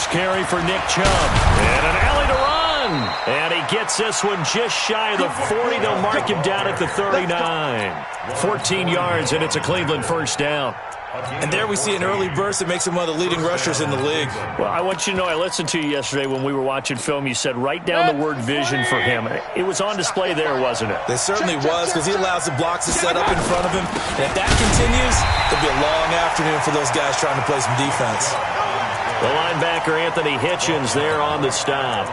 first carry for Nick Chubb. And an alley to run. And he gets this one just shy of the 40. They'll mark him down at the 39. 14 yards, and it's a Cleveland first down. And there we see an early burst that makes him one of the leading rushers in the league. Well, I want you to know I listened to you yesterday when we were watching film. You said write down the word vision for him. It was on display there, wasn't it? It certainly was, because he allows the blocks to set up in front of him. And if that continues, it'll be a long afternoon for those guys trying to play some defense. The linebacker, Anthony Hitchens, there on the stop.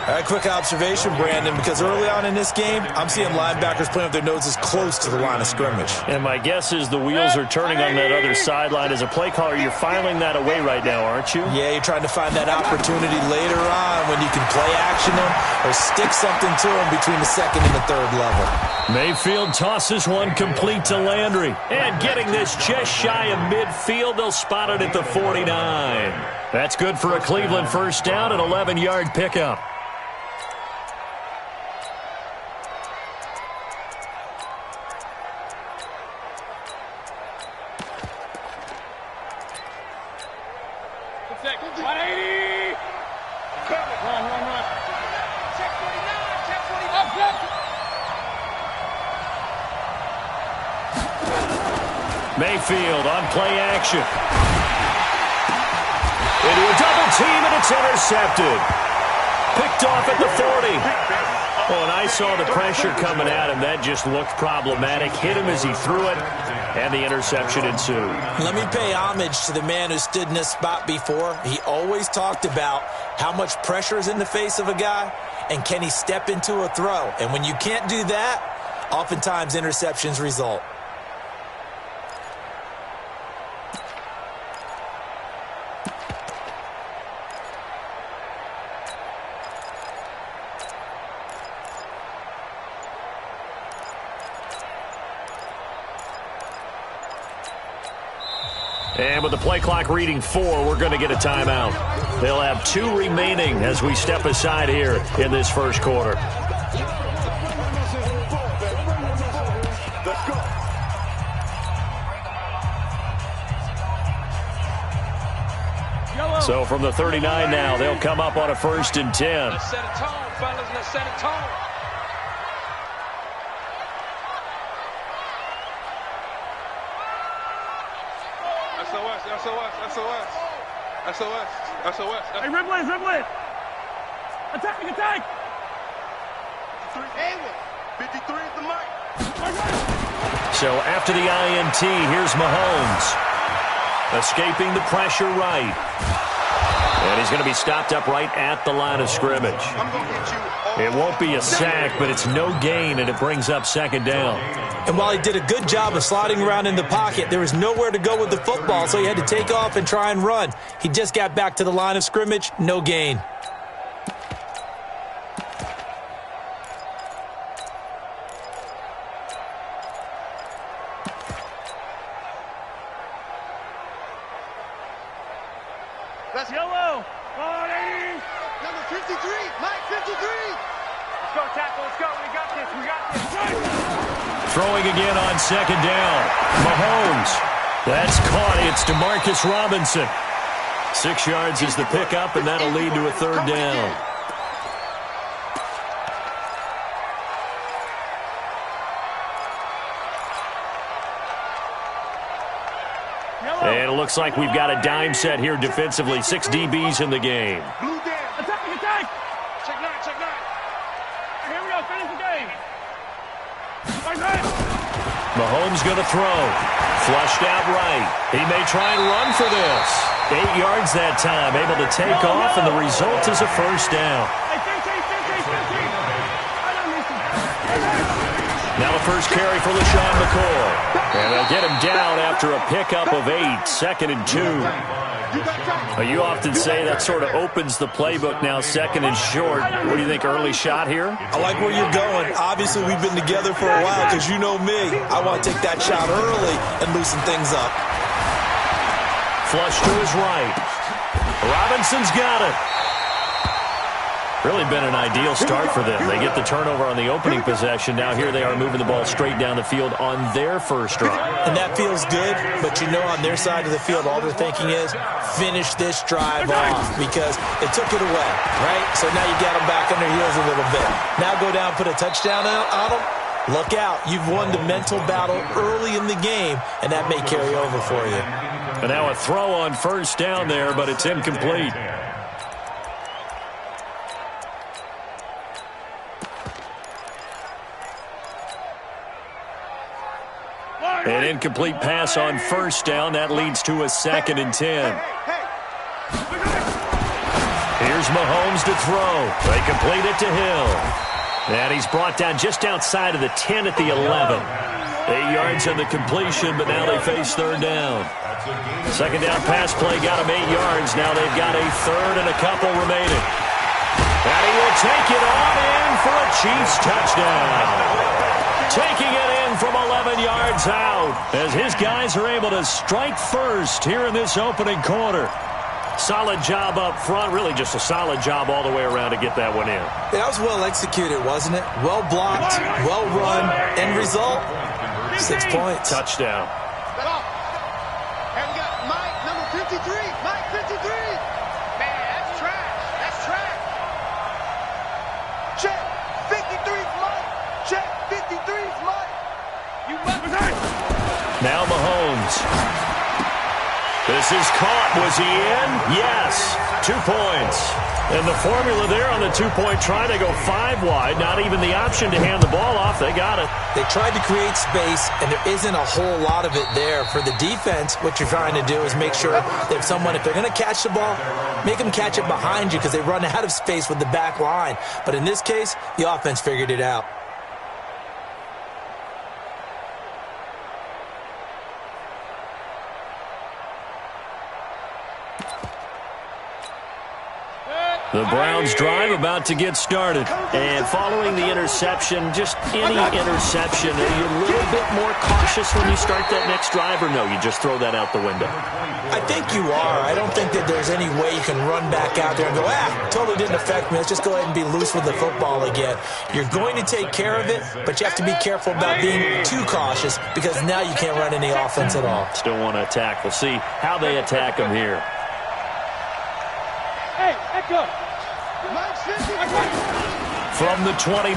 All right, quick observation, Brandon, because early on in this game, I'm seeing linebackers playing with their noses close to the line of scrimmage. And my guess is the wheels are turning on that other sideline. As a play caller, you're filing that away right now, aren't you? Yeah, you're trying to find that opportunity later on when you can play action them or stick something to them between the second and the third level. Mayfield tosses one complete to Landry. And getting this just shy of midfield, they'll spot it at the 49. That's good for a Cleveland first down, an 11-yard pickup. Mayfield on play action. Into a double team, and it's intercepted. Picked off at the 40. Oh, and I saw the pressure coming at him. That just looked problematic. Hit him as he threw it, and the interception ensued. Let me pay homage to the man who stood in this spot before. He always talked about how much pressure is in the face of a guy, and can he step into a throw. And when you can't do that, oftentimes interceptions result. And with the play clock reading 4, we're going to get a timeout. They'll have 2 remaining as we step aside here in this first quarter. So from the 39 now, they'll come up on a 1st and 10. Let's set a tone, fellas. Let's set a tone. SOS. Hey, Ripley. Attack. 53 is the mic. So after the INT, here's Mahomes. Escaping the pressure right. And he's going to be stopped up right at the line of scrimmage. It won't be a sack, but it's no gain, and it brings up 2nd down. And while he did a good job of sliding around in the pocket, there was nowhere to go with the football, so he had to take off and try and run. He just got back to the line of scrimmage, no gain. That's yellow. Number 53, Mike 53. Let's go, tackle. Let's go. We got this. Throwing again on 2nd down. Mahomes. That's caught. It's DeMarcus Robinson. 6 yards is the pickup, and that'll lead to a 3rd down. And it looks like we've got a dime set here defensively. 6 DBs in the game. Attack. Check 9. Here we go. Finish the game. Mahomes going to throw. Flushed out right. He may try and run for this. 8 yards that time. Able to take off, and the result is a 1st down. Now the first carry for LaShawn McCoy. And they'll get him down after a pickup of 8, 2nd and 2. You often say that sort of opens the playbook now, 2nd and short. What do you think, early shot here? I like where you're going. Obviously, we've been together for a while because you know me. I want to take that shot early and loosen things up. Flush to his right. Robinson's got it. Really been an ideal start for them. They get the turnover on the opening possession. Now here they are moving the ball straight down the field on their first drive. And that feels good, but you know on their side of the field, all they're thinking is finish this drive off because they took it away, right? So now you got them back on their heels a little bit. Now go down, put a touchdown on them. Look out. You've won the mental battle early in the game, and that may carry over for you. And now a throw on first down there, but it's incomplete. An incomplete pass on first down. That leads to a 2nd and 10. Here's Mahomes to throw. They complete it to Hill. And he's brought down just outside of the 10 at the 11. 8 yards on the completion, but now they face third down. Second down pass play got him 8 yards. Now they've got a third and a couple remaining. And he will take it on in for a Chiefs touchdown. Taking it in from 11 yards out as his guys are able to strike first here in this opening quarter. Solid job up front, really just a solid job all the way around to get that one in. That was well executed, wasn't it? Well blocked, well run, end result, 6 points. Touchdown. And we got Mike, number 53. Mike, 53. Man, that's trash. That's trash. Check. 53's Mike. Check. 53's Mike. You must. Now Mahomes. This is caught. Was he in? Yes. 2 points. And the formula there on the 2-point try, they go 5 wide. Not even the option to hand the ball off. They got it. They tried to create space, and there isn't a whole lot of it there. For the defense, what you're trying to do is make sure that if they're going to catch the ball, make them catch it behind you because they run out of space with the back line. But in this case, the offense figured it out. The Browns drive about to get started. And following the interception, just any interception, are you a little bit more cautious when you start that next drive, or no, you just throw that out the window? I think you are. I don't think that there's any way you can run back out there and go, totally didn't affect me. Let's just go ahead and be loose with the football again. You're going to take care of it, but you have to be careful about being too cautious because now you can't run any offense at all. Still want to attack. We'll see how they attack them here. Hey, echo. From the 29,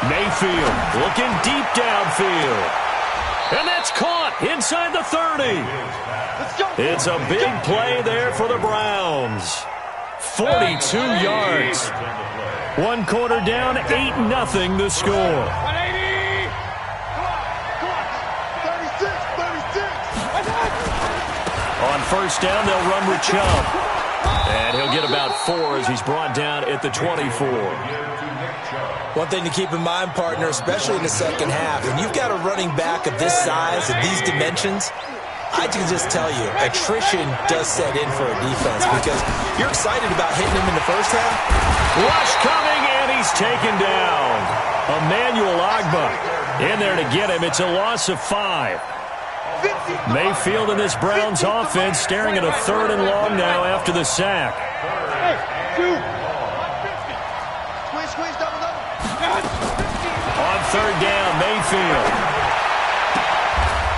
Mayfield looking deep downfield. And that's caught inside the 30. It's a big play there for the Browns. 42 yards. 1 quarter down, 8-0 the score. 180. Come on. 36. On first down, they'll run with Chubb. And he'll get about 4 as he's brought down at the 24. One thing to keep in mind, partner, especially in the second half, when you've got a running back of this size and these dimensions, I can just tell you, attrition does set in for a defense because you're excited about hitting him in the first half. Rush coming, and he's taken down. Emmanuel Ogbah in there to get him. It's a loss of 5. Mayfield in this Browns offense staring at a 3rd and long now after the sack. Hey, 2. Squeeze, double. On 3rd down, Mayfield.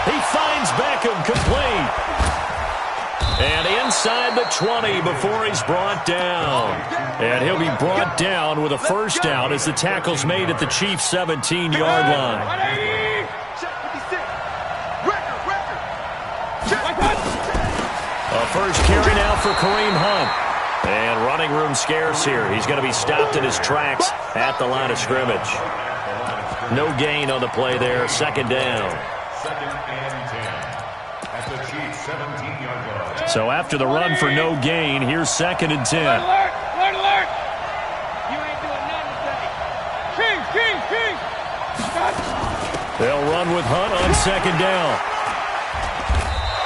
He finds Beckham complete. And inside the 20 before he's brought down. And he'll be brought down with a first down as the tackle's made at the Chiefs' 17-yard line. 180. A first carry now for Kareem Hunt. And running room scarce here. He's going to be stopped in his tracks at the line of scrimmage. No gain on the play there. 2nd down. 2nd and 10. At the Chiefs' 17-yard line. So after the run for no gain, here's 2nd and 10. Alert! You ain't doing nothing today. King! They'll run with Hunt on 2nd down.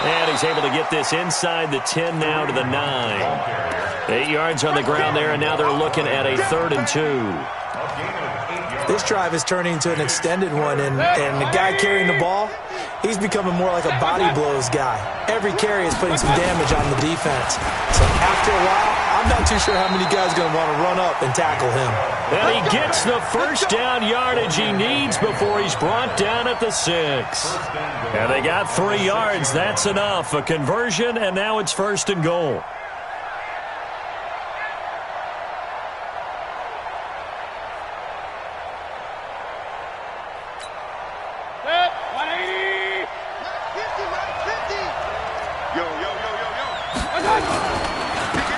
And he's able to get this inside the 10 now to the 9. 8 yards on the ground there, and now they're looking at a 3rd and 2. This drive is turning into an extended one, and the guy carrying the ball, he's becoming more like a body blows guy. Every carry is putting some damage on the defense. So after a while, I'm not too sure how many guys are going to want to run up and tackle him. And he gets the first down yardage he needs before he's brought down at the 6. And they got 3 yards. That's enough. A conversion, and now it's 1st and goal.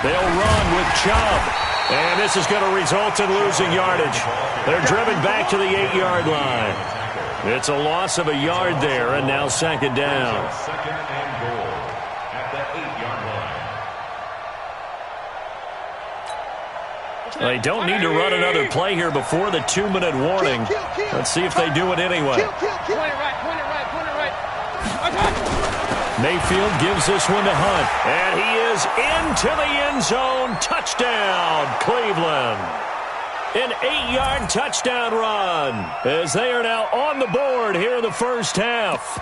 They'll run with Chubb. And this is going to result in losing yardage. They're driven back to the 8-yard line. It's a loss of a yard there, and now 2nd down. 2nd and goal at the 8-yard line. They don't need to run another play here before the 2-minute warning. Let's see if they do it anyway. Point it right, point it right, point it right. Mayfield gives this one to Hunt. And he is into the end zone. Touchdown, Cleveland. An 8-yard touchdown run as they are now on the board here in the first half.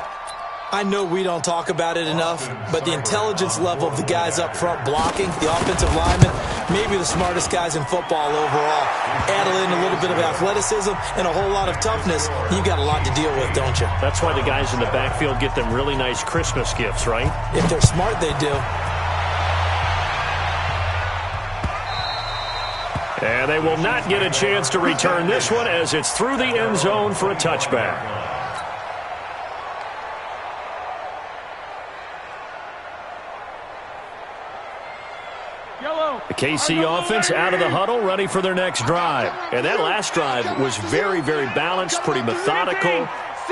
I know we don't talk about it enough, but the intelligence level of the guys up front blocking, the offensive linemen, maybe the smartest guys in football overall. Add in a little bit of athleticism and a whole lot of toughness, you've got a lot to deal with, don't you? That's why the guys in the backfield get them really nice Christmas gifts, right? If they're smart, they do. And they will not get a chance to return this one as it's through the end zone for a touchback. The KC offense out of the huddle, ready for their next drive. And that last drive was very, very balanced, pretty methodical.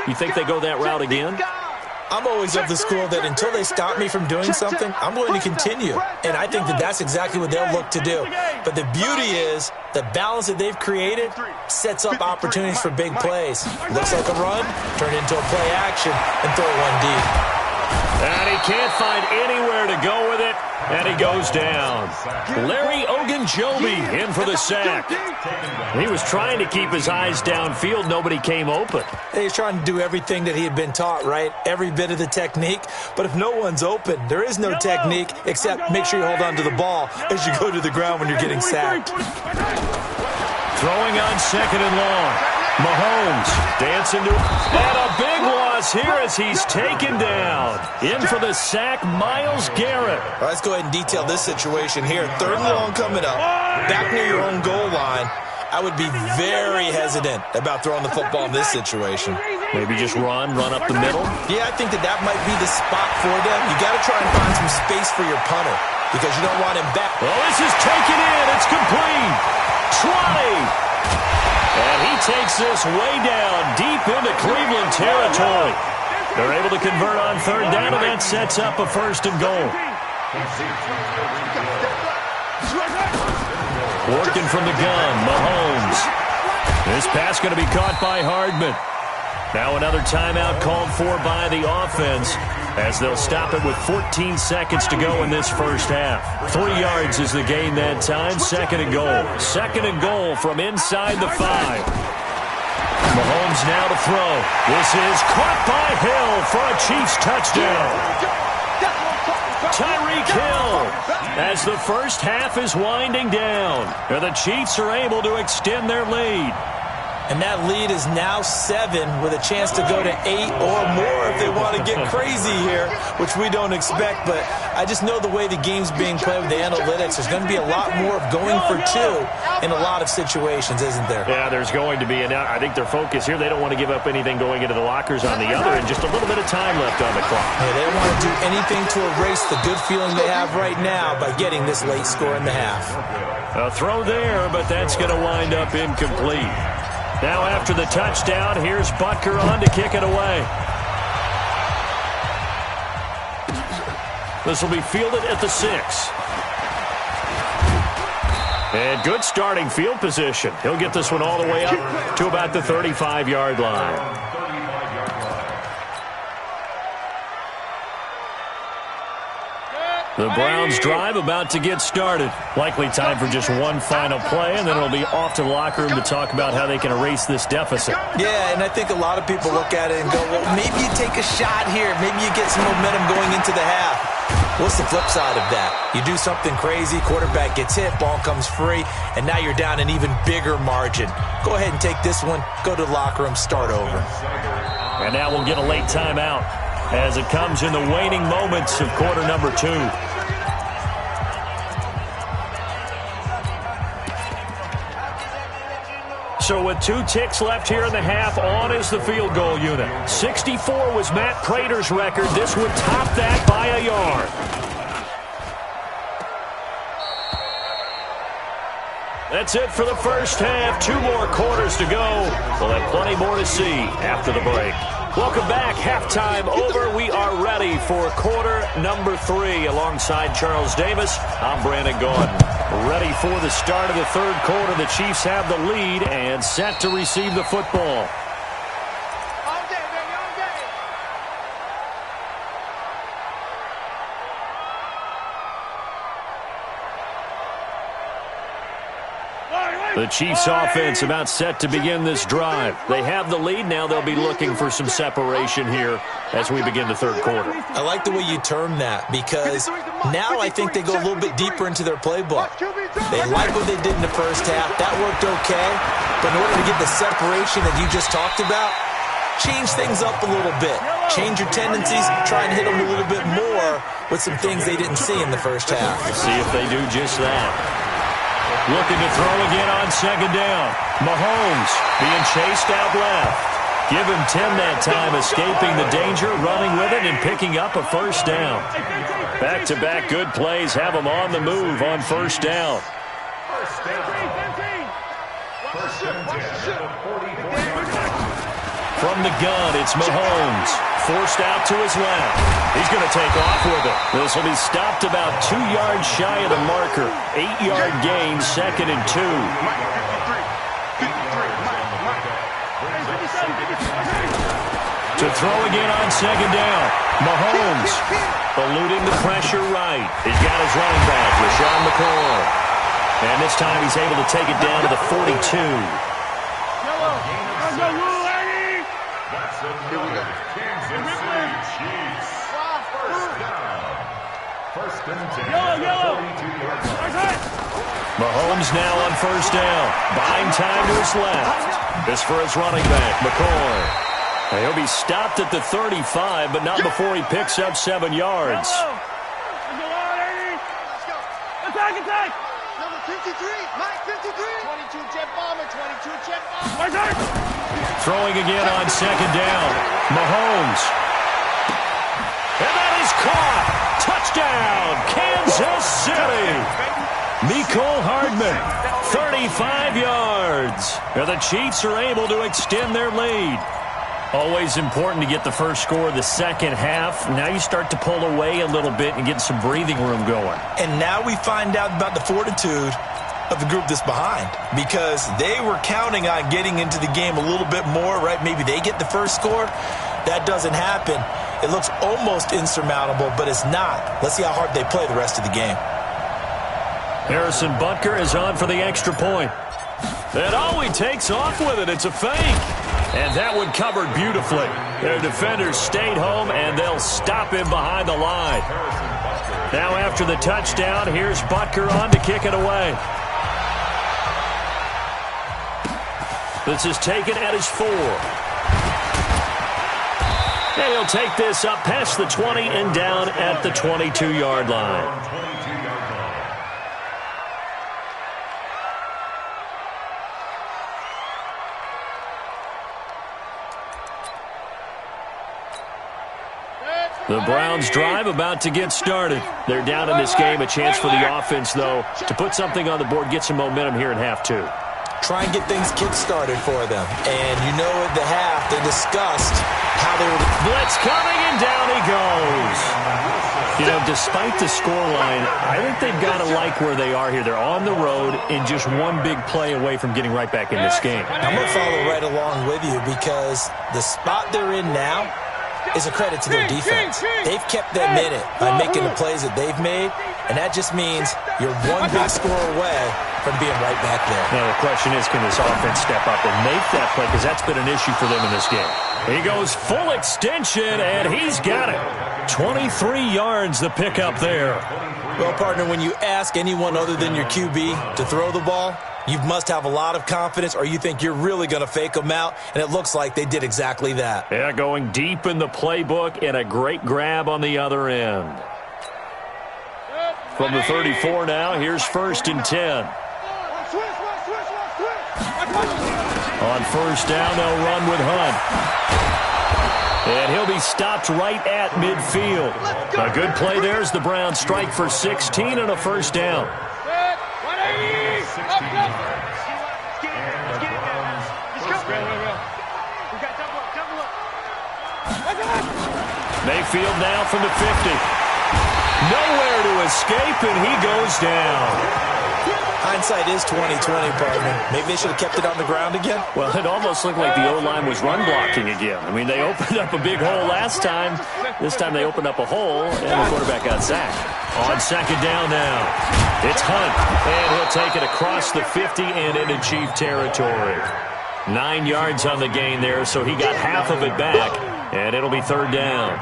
You think they go that route again? I'm always of the school that until they stop me from doing something, I'm going to continue. And I think that that's exactly what they'll look to do. But the beauty is the balance that they've created sets up opportunities for big plays. Looks like a run, turn into a play action, and throw one deep. And he can't find anywhere to go with it, and he goes down. Larry Ogunjobi in for the sack. He was trying to keep his eyes downfield. Nobody came open. He's trying to do everything that he had been taught, right? Every bit of the technique. But if no one's open, there is no technique except make sure you hold on to the ball as you go to the ground when you're getting sacked. Throwing on 2nd and long. Mahomes dancing to, and a big loss here as he's taken down. In for the sack, Myles Garrett. All right, let's go ahead and detail this situation here. 3rd and long coming up, back near your own goal line. I would be very hesitant about throwing the football in this situation. Maybe just run up the middle? Yeah, I think that might be the spot for them. You got to try and find some space for your punter because you don't want him back. Well, this is taken in. It's complete. 20. And he takes this way down deep into Cleveland territory. They're able to convert on 3rd down, and that sets up a 1st and goal. Working from the gun, Mahomes. This pass going to be caught by Hardman. Now another timeout called for by the offense as they'll stop it with 14 seconds to go in this first half. 3 yards is the gain that time. 2nd and goal. 2nd and goal from inside the 5. Mahomes now to throw. This is caught by Hill for a Chiefs touchdown. Tyreek Hill as the first half is winding down. And the Chiefs are able to extend their lead. And that lead is now 7 with a chance to go to 8 or more if they want to get crazy here, which we don't expect. But I just know the way the game's being played with the analytics, there's going to be a lot more of going for 2 in a lot of situations, isn't there? Yeah, there's going to be. And I think their focus here, they don't want to give up anything going into the lockers on the other, and just a little bit of time left on the clock. Yeah, they don't want to do anything to erase the good feeling they have right now by getting this late score in the half. A throw there, but that's going to wind up incomplete. Now after the touchdown, here's Butker on to kick it away. This will be fielded at the 6. And good starting field position. He'll get this one all the way up to about the 35-yard line. The Browns drive about to get started. Likely time for just one final play, and then it'll be off to the locker room to talk about how they can erase this deficit. Yeah, and I think a lot of people look at it and go, well, maybe you take a shot here. Maybe you get some momentum going into the half. What's the flip side of that? You do something crazy, quarterback gets hit, ball comes free, and now you're down an even bigger margin. Go ahead and take this one, go to the locker room, start over. And now we'll get a late timeout as it comes in the waning moments of quarter number 2. So with 2 ticks left here in the half, on is the field goal unit. 64 was Matt Prater's record. This would top that by a yard. That's it for the first half. 2 more quarters to go. We'll have plenty more to see after the break. Welcome back. Halftime over. We are ready for quarter number 3. Alongside Charles Davis, I'm Brandon Gordon. Ready for the start of the third quarter. The Chiefs have the lead and set to receive the football. All day, baby, all day. The Chiefs offense about set to begin this drive. They have the lead. Now they'll be looking for some separation here as we begin the third quarter. I like the way you term that because now I think they go a little bit deeper into their playbook. They like what they did in the first half. That worked okay. But in order to get the separation that you just talked about, change things up a little bit. Change your tendencies. Try and hit them a little bit more with some things they didn't see in the first half. See if they do just that. Looking to throw again on second down. Mahomes being chased out left. Give him 10 that time, escaping the danger, running with it, and picking up a first down. Back-to-back good plays have him on the move on first down. From the gun, it's Mahomes. Forced out to his left. He's going to take off with it. This will be stopped about 2 yards shy of the marker. 8-yard gain, 2nd and 2. To throw again on second down. Mahomes eluding the pressure right. He's got his running back, LaShawn McCoy. And this time he's able to take it down to the 42. Here we go. Kansas City Chiefs. First and 10. Mahomes now on first down. Buying time to his left. This for his running back, McCoy. And he'll be stopped at the 35, but not before he picks up 7 yards. Attack! Number 53, Mike 53. 22 jet bomber, 22 jet bomber. Throwing again on second down. Mahomes. And that is caught. Touchdown, Kansas City. Mecole Hardman, 35 yards. Now the Chiefs are able to extend their lead. Always important to get the first score of the second half. Now you start to pull away a little bit and get some breathing room going. And now we find out about the fortitude of the group that's behind, because they were counting on getting into the game a little bit more, right? Maybe they get the first score. That doesn't happen. It looks almost insurmountable, but it's not. Let's see how hard they play the rest of the game. Harrison Butker is on for the extra point. And oh, he takes off with it. It's a fake. And that one covered beautifully. Their defenders stayed home, and they'll stop him behind the line. Now after the touchdown, here's Butker on to kick it away. This is taken at his 4. And he'll take this up past the 20 and down at the 22-yard line. The Browns drive about to get started. They're down in this game. A chance for the offense, though, to put something on the board, get some momentum here in half 2. Try and get things kick-started for them. And you know at the half, they discussed how they were... Blitz coming, and down he goes. You know, despite the scoreline, I think they've got to like where they are here. They're on the road and just one big play away from getting right back in this game. I'm going to follow right along with you because the spot they're in now, is a credit to their defense. They've kept them in it by making the plays that they've made, and that just means you're one big score away from being right back there. Now, the question is, can this offense step up and make that play? Because that's been an issue for them in this game. He goes full extension, and he's got it. 23 yards the pickup there. Well, partner, when you ask anyone other than your QB to throw the ball, you must have a lot of confidence, or you think you're really going to fake them out, and it looks like they did exactly that. Yeah, going deep in the playbook, and a great grab on the other end. From the 34 now, here's 1st and 10. On 1st down, they'll run with Hunt. And he'll be stopped right at midfield. A good play there as the Browns strike for 16 and a 1st down. Mayfield now from the 50. Nowhere to escape, and he goes down. Hindsight is 20/20, partner. Maybe they should have kept it on the ground again. Well, it almost looked like the O-line was run blocking again. I mean, they opened up a big hole last time. This time they opened up a hole, and the quarterback got sacked. On 2nd down now, it's Hunt, and he'll take it across the 50 and into Chief territory. 9 yards on the gain there, so he got half of it back, and it'll be 3rd down.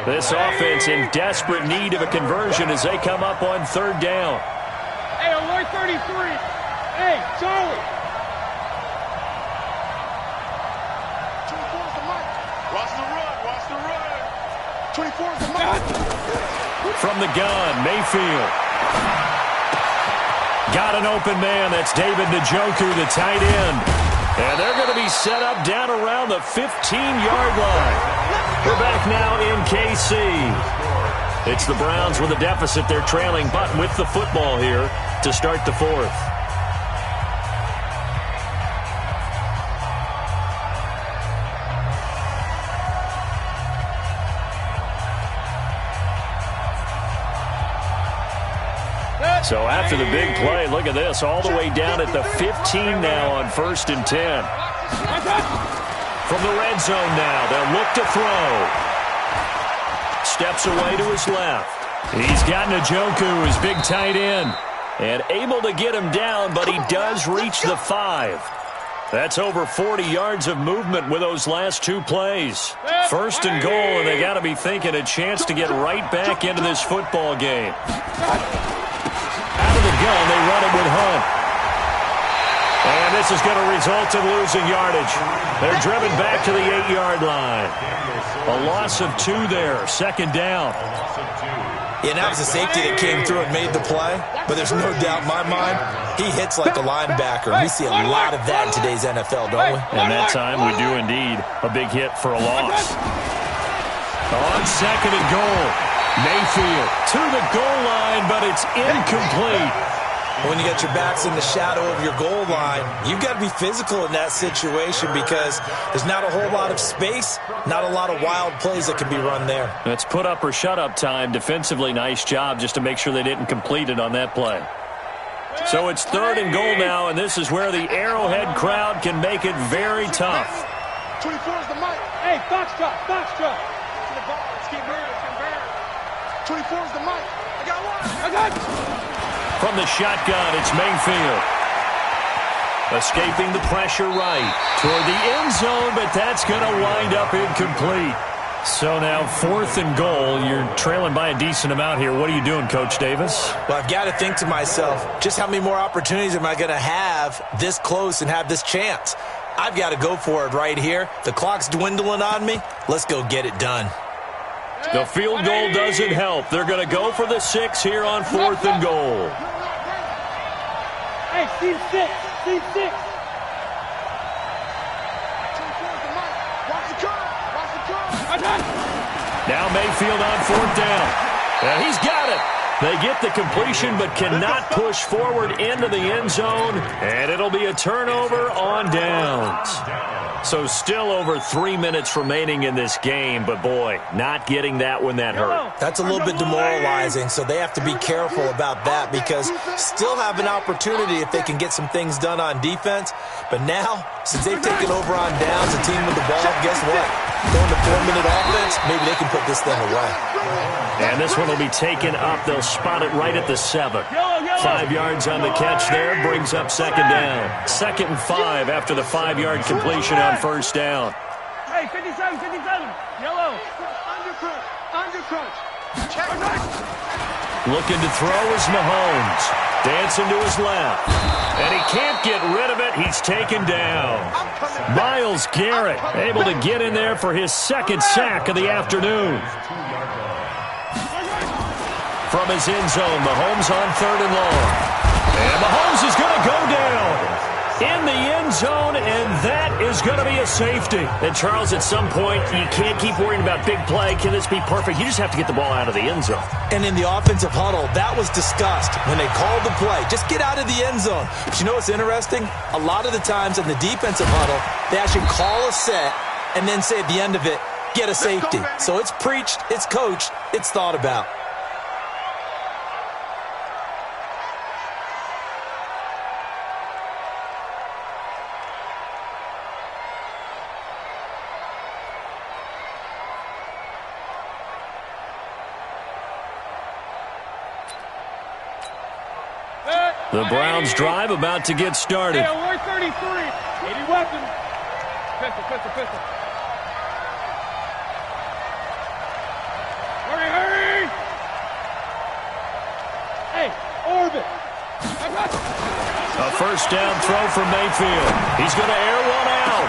This offense in desperate need of a conversion as they come up on 3rd down. Hey, alert 33. Hey, Charlie. 24's the mic. Watch the run. Watch the run. 24's the mic. From the gun, Mayfield. Got an open man. That's David Njoku, the tight end. And they're going to be set up down around the 15-yard line. We're back now in KC. It's the Browns with a deficit. They're trailing, but with the football here to start the 4th. So after the big play, look at this, all the way down at the 15 now on 1st and 10. From the red zone now, they'll look to throw. Steps away to his left. He's got Njoku, his big tight end, and able to get him down, but he does reach the 5. That's over 40 yards of movement with those last 2 plays. 1st and goal, and they got to be thinking a chance to get right back into this football game. Out of the gun, they run it with Hunt. And this is going to result in losing yardage. They're driven back to the 8-yard line. A loss of 2 there, 2nd down. Yeah, that was a safety that came through and made the play, but there's no doubt in my mind, he hits like a linebacker. We see a lot of that in today's NFL, don't we? And that time we do indeed a big hit for a loss. On 2nd and goal, Mayfield to the goal line, but it's incomplete. When you got your backs in the shadow of your goal line, you've got to be physical in that situation because there's not a whole lot of space, not a lot of wild plays that can be run there. It's put up or shut up time. Defensively, nice job just to make sure they didn't complete it on that play. So it's 3rd and goal now, and this is where the Arrowhead crowd can make it very tough. 24's the mic. Hey, Foxtrot, Foxtrot. To the ball. Let's get rid of it. 24's the mic. I got one. I got you. From the shotgun, it's Mayfield. Escaping the pressure right toward the end zone, but that's going to wind up incomplete. So now 4th and goal. You're trailing by a decent amount here. What are you doing, Coach Davis? Well, I've got to think to myself, just how many more opportunities am I going to have this close and have this chance? I've got to go for it right here. The clock's dwindling on me. Let's go get it done. The field goal doesn't help. They're going to go for the 6 here on 4th and goal. Hey, C6, C6. Now Mayfield on 4th down. And he's got it. They get the completion but cannot push forward into the end zone. And it'll be a turnover on downs. So still over 3 minutes remaining in this game. But, boy, not getting that when that hurt. That's a little bit demoralizing, so they have to be careful about that because still have an opportunity if they can get some things done on defense. But now, since they've taken over on downs, the team with the ball, guess what? Going to 4-minute offense, maybe they can put this thing away. And this one will be taken up. They'll spot it right at the 7. 5 yards on the catch there, brings up second down. 2nd and 5 after the 5-yard completion on first down. Hey, 57, 57. Yellow. Undercrunch. Check. Looking to throw is Mahomes. Dancing to his left. And he can't get rid of it. He's taken down. Myles Garrett able to get in there for his 2nd sack of the afternoon. From his end zone, Mahomes on 3rd and long. And Mahomes is going to go down in the end zone, and that is going to be a safety. And, Charles, at some point, you can't keep worrying about big play. Can this be perfect? You just have to get the ball out of the end zone. And in the offensive huddle, that was discussed when they called the play. Just get out of the end zone. But you know what's interesting? A lot of the times in the defensive huddle, they actually call a set and then say at the end of it, get a safety. So it's preached, it's coached, it's thought about. The Browns drive about to get started. Hey, alert 33. 80 weapons. Pistol. Hurry. Hey, orbit. A first down throw from Mayfield. He's going to air one out.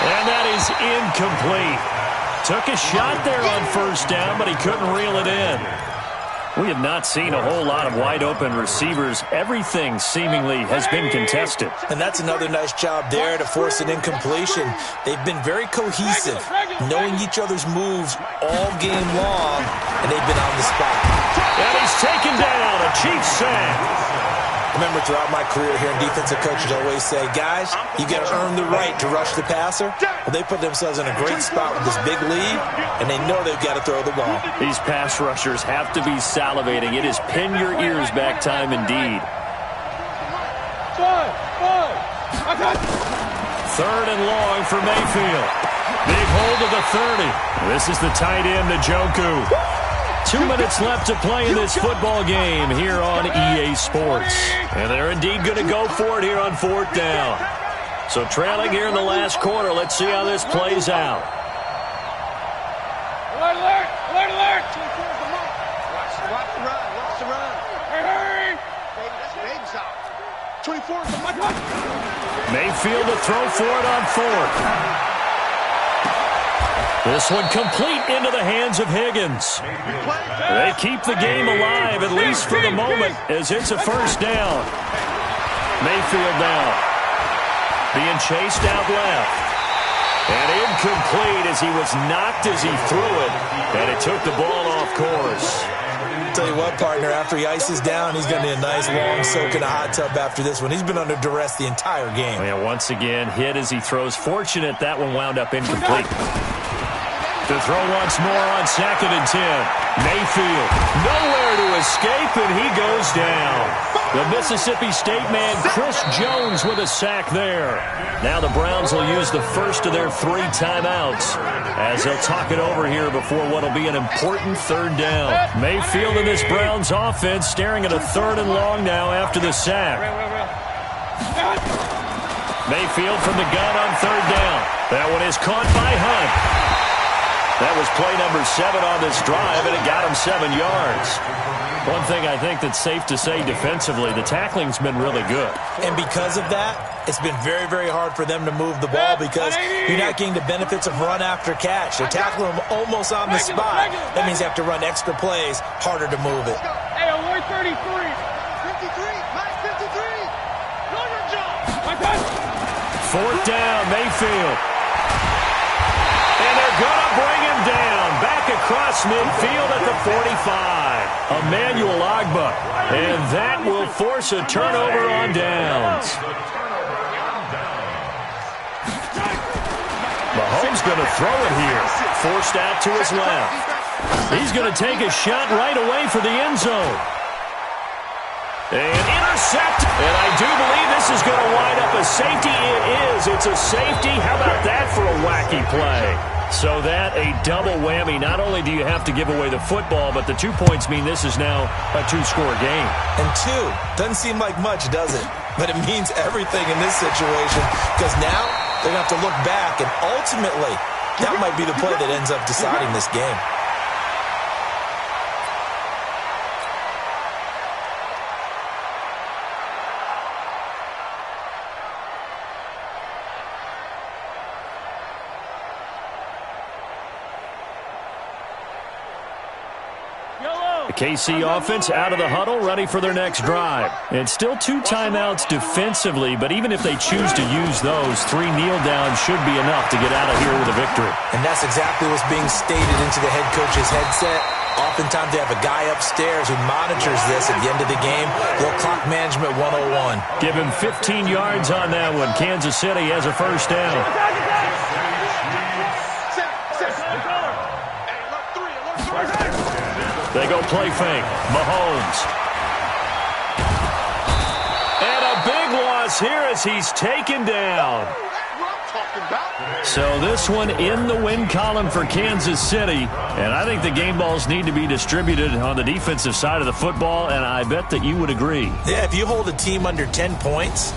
And that is incomplete. Took a shot there on first down, but he couldn't reel it in. We have not seen a whole lot of wide-open receivers. Everything seemingly has been contested. And that's another nice job there to force an incompletion. They've been very cohesive, knowing each other's moves all game long, and they've been on the spot. And he's taken down, a Chiefs sack. Remember, throughout my career here, defensive coaches always say, guys, you got to earn the right to rush the passer. Well, they put themselves in a great spot with this big lead, and they know they've got to throw the ball. These pass rushers have to be salivating. It is pin your ears back time indeed. 3rd and long for Mayfield. Big hold of the 30. This is the tight end, Njoku. 2 minutes left to play in this football game here on EA Sports. And they're indeed going to go for it here on 4th down. So trailing here in the last quarter. Let's see how this plays out. Alert. Watch the run. Hurry. That's baby's out. 24 is the much. Mayfield to throw for it on 4th. This one complete into the hands of Higgins. They keep the game alive, at least for the moment, as it's a first down. Mayfield now being chased out left. And incomplete as he was knocked as he threw it. And it took the ball off course. Tell you what, partner, after he ices down, he's going to need a nice long soak in a hot tub after this one. He's been under duress the entire game. Yeah, once again, hit as he throws. Fortunate that one wound up incomplete. To throw once more on 2nd and 10. Mayfield nowhere to escape, and he goes down. The Mississippi State man, Chris Jones, with a sack there. Now the Browns will use the first of their 3 timeouts as they'll talk it over here before what will be an important 3rd down. Mayfield and this Browns offense staring at a 3rd and long now after the sack. Mayfield from the gun on 3rd down. That one is caught by Hunt. That was play number 7 on this drive, and it got him 7 yards. One thing I think that's safe to say defensively, the tackling's been really good. And because of that, it's been very, very hard for them to move the ball because you're not getting the benefits of run after catch. They're tackling them almost on the spot. That means they have to run extra plays, harder to move it. Hey, alert 33. 53. Mike 53. Know your job. 4th down, Mayfield. And they're going to bring him down. Back across midfield at the 45. Emmanuel Ogbah. And that will force a turnover on downs. Mahomes going to throw it here. Forced out to his left. He's going to take a shot right away for the end zone. And intercepted. And I do believe this is going to wind up a safety. It is. It's a safety. How about that for a wacky play? So that a double whammy. Not only do you have to give away the football, but the 2 points mean this is now a 2-score game. And 2 doesn't seem like much, does it? But it means everything in this situation, because now they're going to have to look back, and ultimately that might be the play that ends up deciding this game. The KC offense out of the huddle, ready for their next drive. And still 2 timeouts defensively, but even if they choose to use those, 3 kneel downs should be enough to get out of here with a victory. And that's exactly what's being stated into the head coach's headset. Oftentimes they have a guy upstairs who monitors this at the end of the game. Little clock management 101. Give him 15 yards on that one. Kansas City has a first down. They go play fake. Mahomes. And a big loss here as he's taken down. So this one in the win column for Kansas City. And I think the game balls need to be distributed on the defensive side of the football, and I bet that you would agree. Yeah, if you hold a team under 10 points,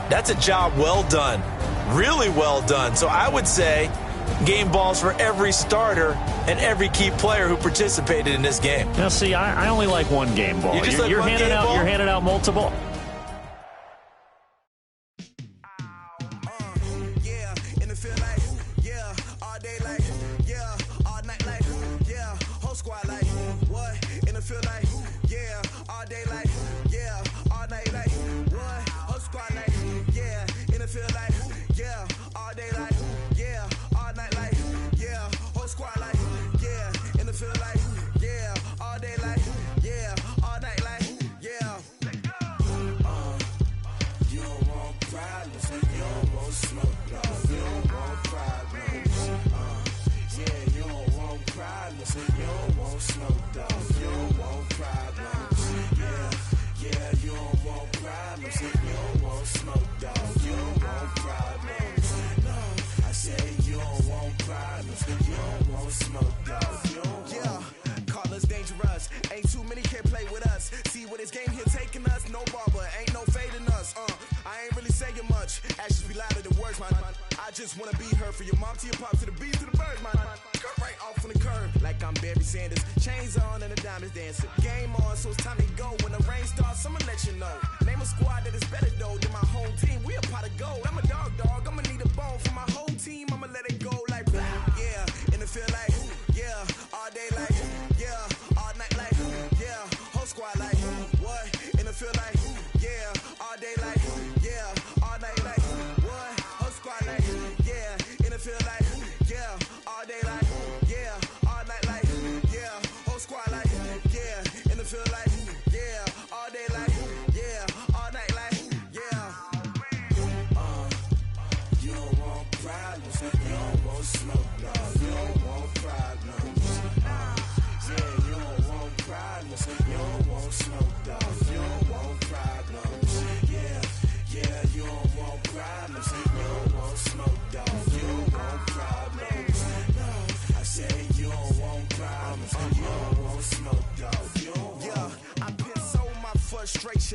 that's a job well done. Really well done. So I would say game balls for every starter and every key player who participated in this game. Now, see, I only like one game ball. You're handing out multiple.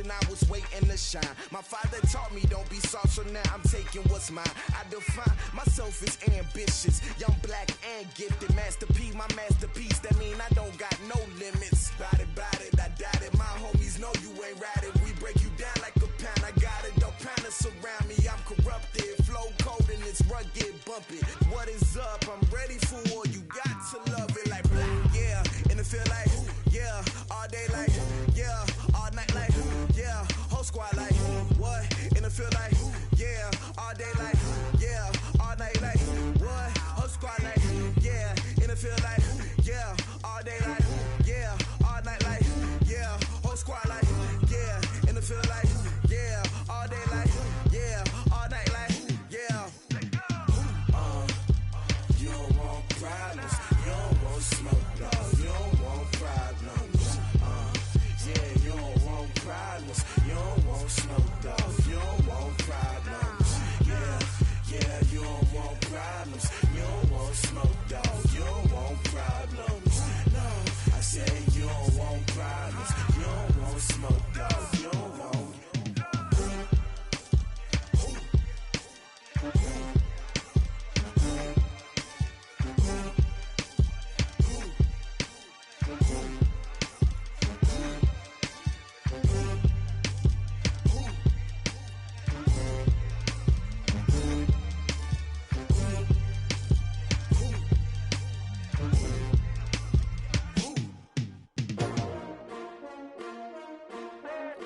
I was waiting to shine. My father taught me don't be soft, so now I'm taking what's mine. I define myself as ambitious, young, black, and gifted. Master P, my masterpiece. That mean I don't got no limits. Bout it, I doubt it. My homies know you ain't ratted. We break you down like a pound. I got it, don't pound us around me. I'm corrupted, flow cold and it's rugged, bumpy. What is up? I'm ready for war. You got to love it like black, yeah. And it feel like, yeah, all day like, yeah, all night like, yeah, whole squad like, what? And it feel like, yeah, all day like, yeah, all night like, what? Whole squad like, yeah, and it feel like, yeah, all day like, yeah, all night like, yeah, whole squad like, yeah, and it feel like, yeah, all day like, yeah, all night like, yeah. You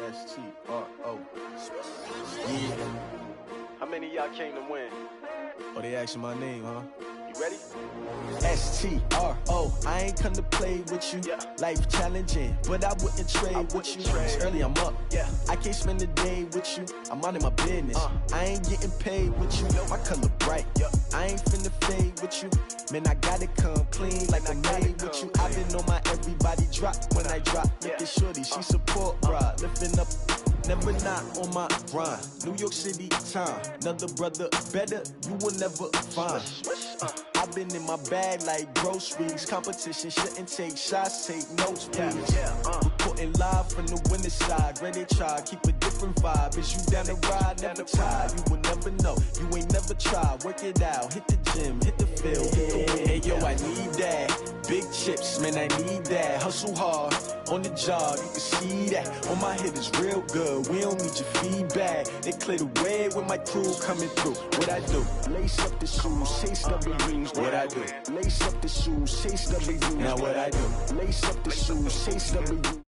S-T-R-O. Yeah. How many of y'all came to win? Oh, they asking my name, huh? You ready? S-T-R-O. I ain't come to play with you. Yeah. Life challenging, but I wouldn't trade with you. It's early, I'm up. Yeah. I can't spend the day with you. I'm out in my business. I ain't getting paid with you. My color bright. I ain't finna fade with you. Man, I gotta come clean like I made with you. I've been on my everybody drop when I drop. Look at shorty, she support ride. Lifting up, never not on my grind. New York City time, another brother better, you will never find. I've been in my bag like groceries. Competition shouldn't take shots, take notes, please. Reporting live from the winter side. Ready to try, keep a different vibe. Is you down the ride, never tired. You will never know, you ain't never tried. Work it out, hit the gym, hit the field, hit the wind. Hey yo, I need that. Big chips, man, I need that. Hustle hard, on the job, you can see that. On my head is real good, we don't need your feedback. They clear the way with my crew coming through. What I do? Lace up the shoes, chase W's. What I do? Lace up the shoes, chase W's. Now what I do? Lace up the shoes, chase W's.